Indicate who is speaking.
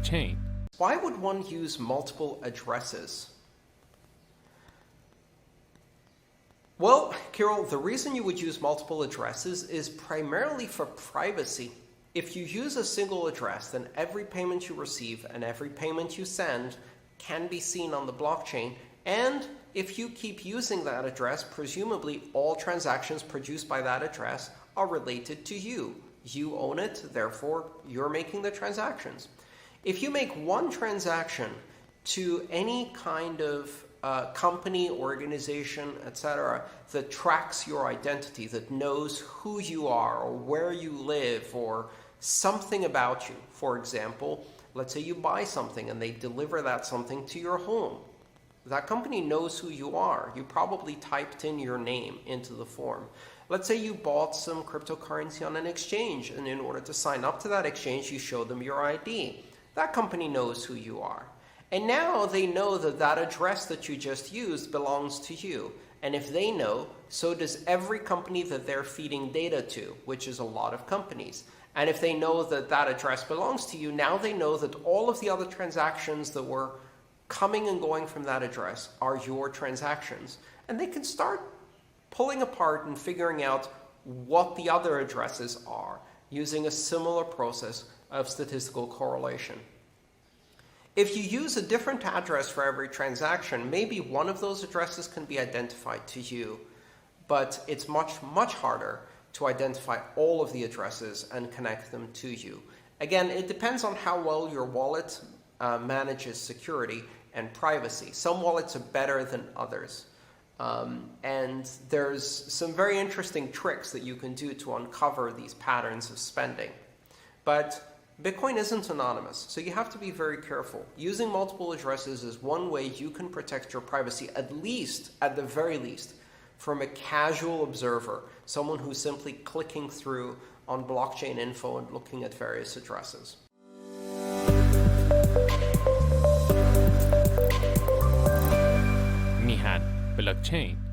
Speaker 1: blockchain.
Speaker 2: Why would one use multiple addresses? Well, Carol, the reason you would use multiple addresses is primarily for privacy. If you use a single address, then every payment you receive and every payment you send can be seen on the blockchain. And if you keep using that address, presumably all transactions produced by that address are related to you. You own it, therefore you're making the transactions. If you make one transaction to any kind of company, organization, etc., that tracks your identity, that knows who you are or where you live or something about you. For example, let's say you buy something and they deliver that something to your home. That company knows who you are. You probably typed in your name into the form. Let's say you bought some cryptocurrency on an exchange, and in order to sign up to that exchange, you show them your ID. That company knows who you are. And now they know that that address that you just used belongs to you. And if they know, so does every company that they're feeding data to, which is a lot of companies. And if they know that that address belongs to you, now they know that all of the other transactions that were coming and going from that address are your transactions. And they can start pulling apart and figuring out what the other addresses are using a similar process of statistical correlation. If you use a different address for every transaction, maybe one of those addresses can be identified to you, but it's much, much harder to identify all of the addresses and connect them to you. Again, it depends on how well your wallet manages security and privacy. Some wallets are better than others. And there's some very interesting tricks that you can do to uncover these patterns of spending. But Bitcoin isn't anonymous, so you have to be very careful. Using multiple addresses is one way you can protect your privacy, at the very least, from a casual observer, someone who's simply clicking through on blockchain info and looking at various addresses.
Speaker 1: میهن بلاکچین